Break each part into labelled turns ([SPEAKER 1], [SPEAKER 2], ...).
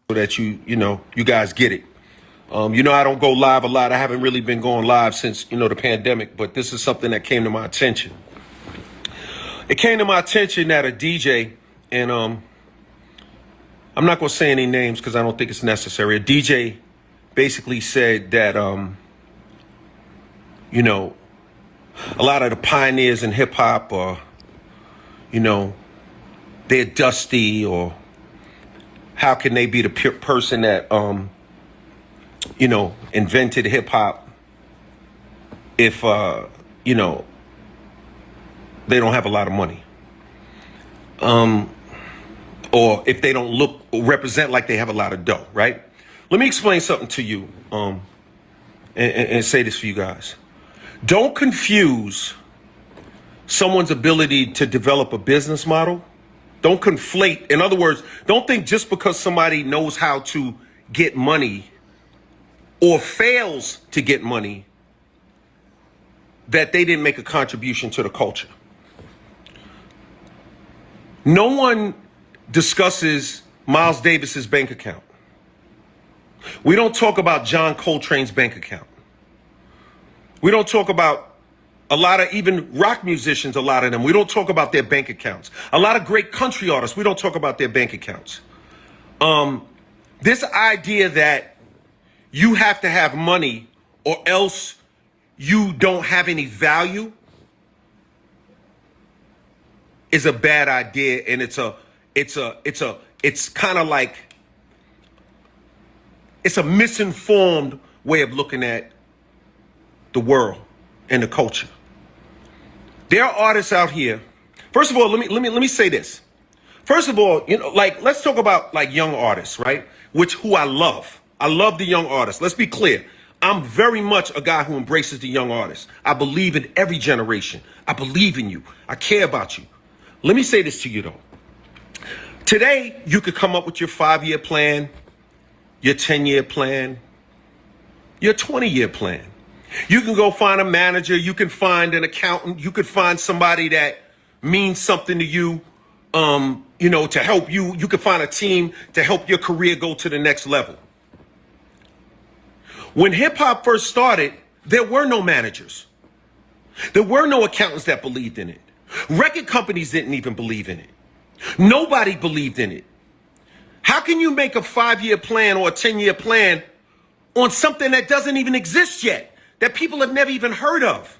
[SPEAKER 1] that you guys get it. I don't go live a lot. I haven't really been going live since, the pandemic, but this is something that came to my attention. It came to my attention that a DJ, and I'm not going to say any names because I don't think it's necessary. A DJ basically said that, a lot of the pioneers in hip hop are, they're dusty, or how can they be the person that, invented hip hop if, they don't have a lot of money. Or if they don't look or represent like they have a lot of dough, right? Let me explain something to you and say this for you guys. Don't confuse someone's ability to develop a business model. Don't conflate. In other words, don't think just because somebody knows how to get money or fails to get money that they didn't make a contribution to the culture. No one discusses Miles Davis's bank account. We don't talk about John Coltrane's bank account. We don't talk about a lot of even rock musicians, a lot of them. We don't talk about their bank accounts. A lot of great country artists, we don't talk about their bank accounts. This idea that you have to have money or else you don't have any value is a bad idea, and it's kind of like, it's a misinformed way of looking at the world and the culture. There are artists out here. First of all, let me say this. First of all, let's talk about like young artists, right? Who I love. I love the young artists. Let's be clear. I'm very much a guy who embraces the young artists. I believe in every generation. I believe in you. I care about you. Let me say this to you though. Today, you could come up with your 5-year plan, your 10-year plan, your 20-year plan. You can go find a manager. You can find an accountant. You could find somebody that means something to you, to help you. You could find a team to help your career go to the next level. When hip hop first started, there were no managers. There were no accountants that believed in it. Record companies didn't even believe in it. Nobody believed in it. How can you make a 5-year plan or a 10-year plan on something that doesn't even exist yet, that people have never even heard of?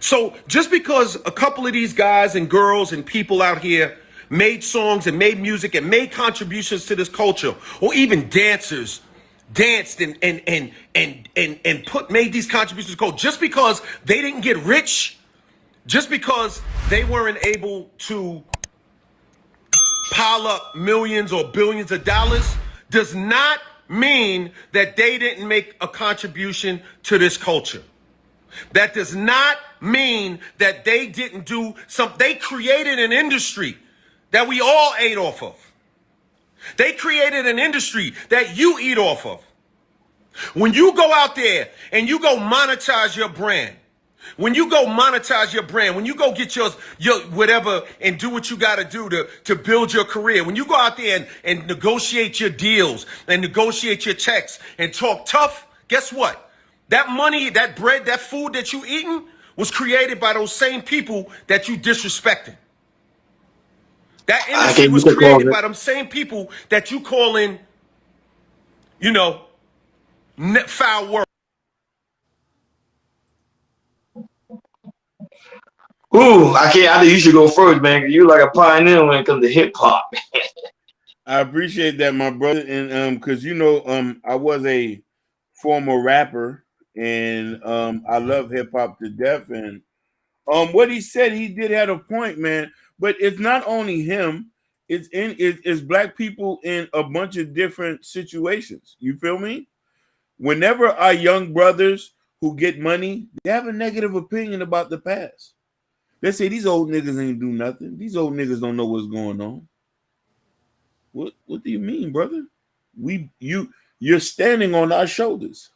[SPEAKER 1] So just because a couple of these guys and girls and people out here made songs and made music and made contributions to this culture, or even dancers danced and made these contributions to culture, just because they didn't get rich, just because they weren't able to pile up millions or billions of dollars, does not mean that they didn't make a contribution to this culture. That does not mean that they didn't do something. They created an industry that we all ate off of. They created an industry that you eat off of. When you go out there and you go monetize your brand, when you go get your whatever and do what you got to do to build your career, when you go out there and negotiate your deals and negotiate your checks and talk tough, guess what? That money, that bread, that food that you eating was created by those same people that you disrespected. That industry was created by them same people that you call in, foul work.
[SPEAKER 2] Ooh, I think you should go first, man. 'Cause you're like a pioneer when it comes to hip hop.
[SPEAKER 3] I appreciate that, my brother, and because I was a former rapper, and I love hip hop to death, and what he said, he did have a point, man. But it's not only him; it's black people in a bunch of different situations. You feel me? Whenever our young brothers who get money, they have a negative opinion about the past. They say these old niggas ain't do nothing. These old niggas don't know what's going on. What do you mean, brother? You're standing on our shoulders.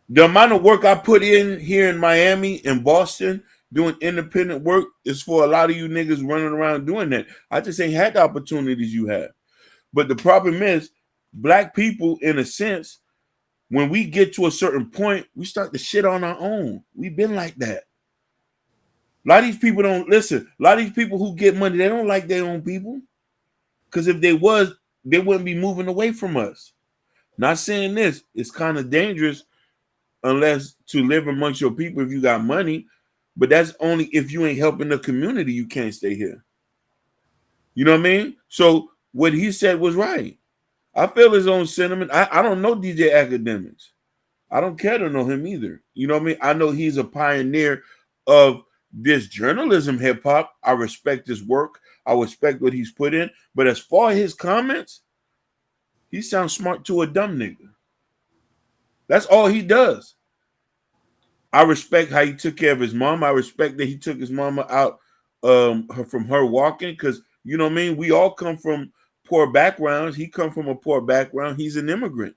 [SPEAKER 3] The amount of work I put in here in Miami, in Boston, doing independent work is for a lot of you niggas running around doing that. I just ain't had the opportunities you have. But the problem is, black people, in a sense, when we get to a certain point, we start to shit on our own. We've been like that. A lot of these people don't listen. A lot of these people who get money, they don't like their own people. Because if they was, they wouldn't be moving away from us. Not saying this, it's kind of dangerous unless to live amongst your people if you got money. But that's only if you ain't helping the community, you can't stay here. You know what I mean? So what he said was right. I feel his own sentiment. I don't know DJ Academics. I don't care to know him either. You know what I mean? I know he's a pioneer of this journalism hip hop. I respect his work. I respect what he's put in. But as far as his comments, he sounds smart to a dumb nigga. That's all he does. I respect how he took care of his mom. I respect that he took his mama out from her walking, because you know what I mean? We all come from poor backgrounds. He come from a poor background. He's an immigrant.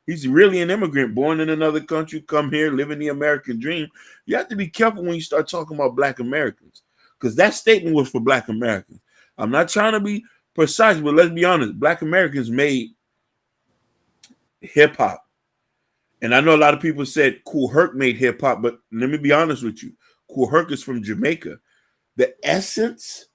[SPEAKER 3] He's really an immigrant, born in another country, come here, living the American dream. You have to be careful when you start talking about black Americans, because that statement was for black Americans. I'm not trying to be precise, but let's be honest. Black Americans made hip hop. And I know a lot of people said Kool Herc made hip hop, but let me be honest with you. Kool Herc is from Jamaica. The essence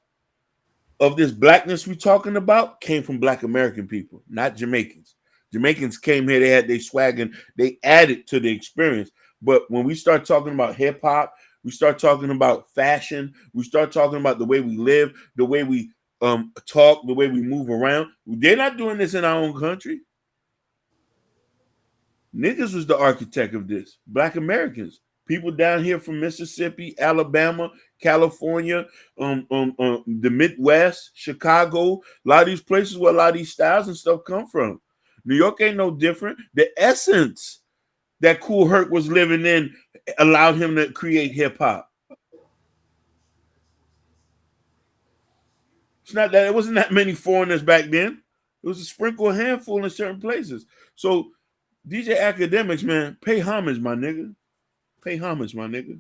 [SPEAKER 3] of this blackness we're talking about came from black American people, not Jamaicans. Jamaicans came here, they had their swag and they added to the experience. But when we start talking about hip hop, we start talking about fashion, we start talking about the way we live, the way we talk, the way we move around. They're not doing this in our own country. Niggas was the architect of this. Black Americans, people down here from Mississippi, Alabama, California, the Midwest, Chicago, a lot of these places where a lot of these styles and stuff come from. New York ain't no different. The essence that Kool Herc was living in allowed him to create hip hop. It's not that it wasn't that many foreigners back then. It was a sprinkle, handful in certain places. So DJ Academics, man, pay homage, my nigga. Pay homage, my nigga.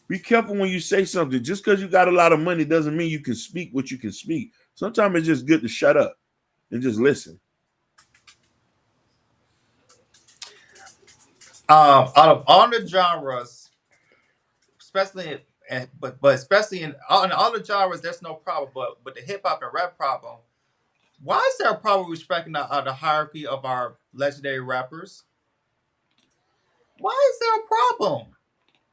[SPEAKER 3] Be careful when you say something. Just because you got a lot of money doesn't mean you can speak what you can speak. Sometimes it's just good to shut up and just listen.
[SPEAKER 4] Out of all the genres, especially but especially in all the genres, there's no problem. But the hip hop and rap problem, why is there a problem respecting the hierarchy of our legendary rappers? Why is there a problem?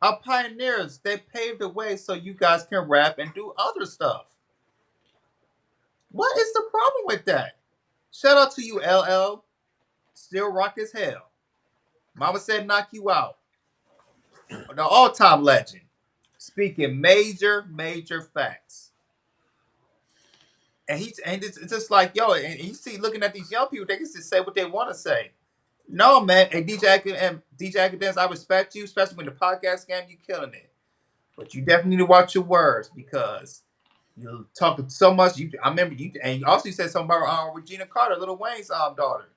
[SPEAKER 4] Our pioneers, they paved the way so you guys can rap and do other stuff. What is the problem with that? Shout out to you, LL. Still rock as hell. Mama said knock you out. The all-time legend. Speaking major facts. And it's just like, yo, and you see looking at these young people, they can just say what they want to say. No, man. And DJ Academics, I respect you, especially when the podcast game, you killing it. But you definitely need to watch your words, because you're talking so much. I remember you, and you also said something about Regina Carter, Lil Wayne's daughter.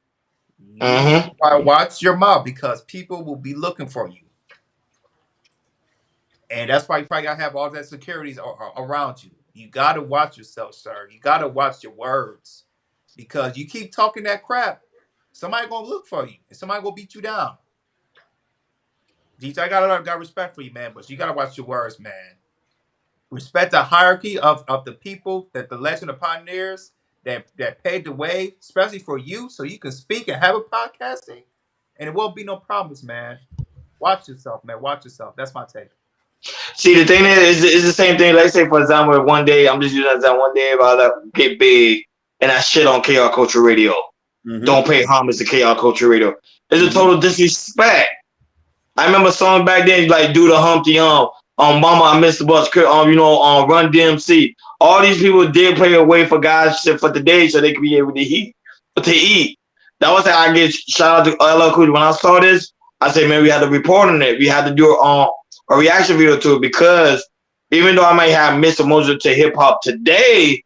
[SPEAKER 4] You watch your mouth, because people will be looking for you. And that's why you probably gotta have all that securities around you. You gotta watch yourself, sir. You gotta watch your words, because you keep talking that crap, somebody gonna look for you and somebody gonna beat you down. DJ, I got respect for you, man, but you gotta watch your words, man. Respect the hierarchy of the people, that the legend of pioneers that paved the way, especially for you, so you can speak and have a podcasting, and it won't be no problems, man. Watch yourself, man. Watch yourself. That's my take.
[SPEAKER 2] See, the thing is the same thing. Let's say, for example, one day, I'm just using that one day, if I get big and I shit on KR Culture Radio. Don't pay homage to KR Culture Radio. It's a total disrespect. I remember a song back then, like do the Humpty Mama, I Missed the Bus, Run DMC. All these people did play away for guys for the day so they could be able to eat. That was how I get shout out to LL Cool J. When I saw this, I said, man, we had to report on it. We had to do a reaction video to it, because even though I might have missed emotion to hip hop today,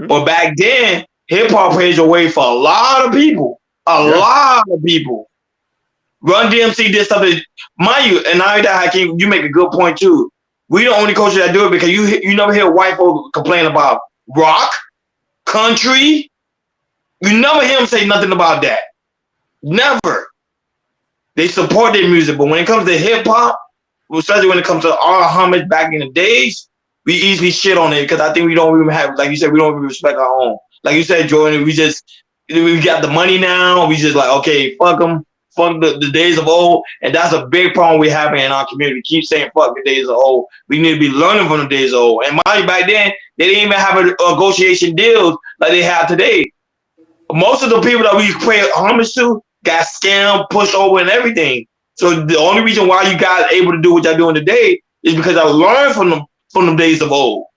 [SPEAKER 2] but back then, hip hop paved the way for a lot of people. A lot of people. Run DMC did something, mind you, and now that Hakeem, you make a good point too. We the only culture that do it, because you never hear white folks complain about rock, country, You never hear them say nothing about that. Never. They support their music, but when it comes to hip hop, especially when it comes to our homage back in the days, we easily shit on it because I think we don't even have, like you said, we don't even respect our own. Like you said, Jordan, we got the money now. We just like, okay, fuck them, fuck the days of old, and that's a big problem we have in our community. Keep saying fuck the days of old. We need to be learning from the days of old. And mind you, back then they didn't even have a negotiation deals like they have today. Most of the people that we pay homage to got scammed, pushed over, and everything. So the only reason why you guys able to do what y'all doing today is because I learned from them days of old.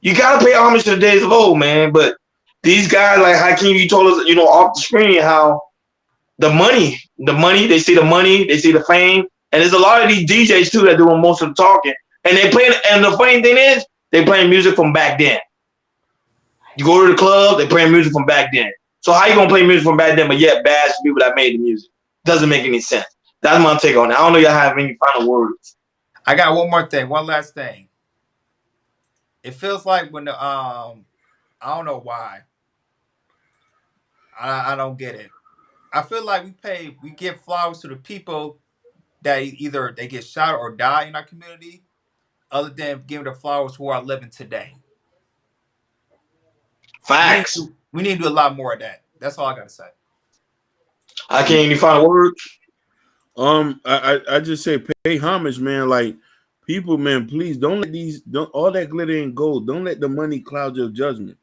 [SPEAKER 2] You gotta pay homage to the days of old, man. But these guys, like Hakeem, you told us, off the screen how the money, they see the money, they see the fame, and there's a lot of these DJs too that doing most of the talking, and they playing. And the funny thing is, they playing music from back then. You go to the club, they playing music from back then. So how you gonna play music from back then, but yet bash people that made the music? Doesn't make any sense. That's my take on it. I don't know y'all have any final words.
[SPEAKER 4] I got one more thing, one last thing. It feels like when the I don't know why. I don't get it. I feel like we give flowers to the people that either they get shot or die in our community, other than giving the flowers who are living today.
[SPEAKER 2] Facts.
[SPEAKER 4] We need to do a lot more of that. That's all I gotta say.
[SPEAKER 2] I can't any final words.
[SPEAKER 3] I just say pay homage, man. Like people, man, please don't let all that glitter and gold. Don't let the money cloud your judgment.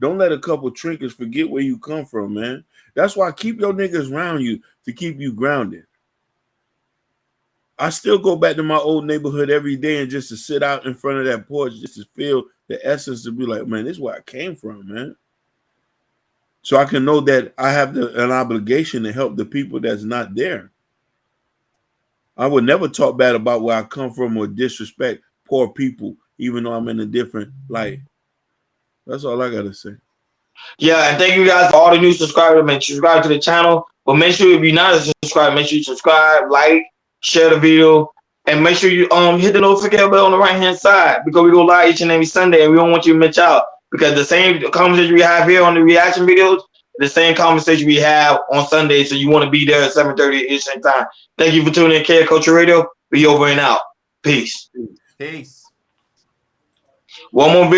[SPEAKER 3] Don't let a couple trinkets forget where you come from, man. That's why keep your niggas around you to keep you grounded. I still go back to my old neighborhood every day and just to sit out in front of that porch just to feel the essence to be like, man, this is where I came from, man. So I can know that I have an obligation to help the people that's not there. I would never talk bad about where I come from or disrespect poor people, even though I'm in a different light. That's all I got to say.
[SPEAKER 2] Yeah, and thank you guys for all the new subscribers. Make sure you subscribe to the channel. But make sure if you're not a subscriber, make sure you subscribe, like, share the video, and make sure you hit the notification bell on the right hand side because we go live each and every Sunday, and we don't want you to miss out because the same conversation we have here on the reaction videos, the same conversation we have on Sunday. So you want to be there at 7:30 Eastern time. Thank you for tuning in, K Culture Radio. We over and out. Peace.
[SPEAKER 4] Peace.
[SPEAKER 2] One more video.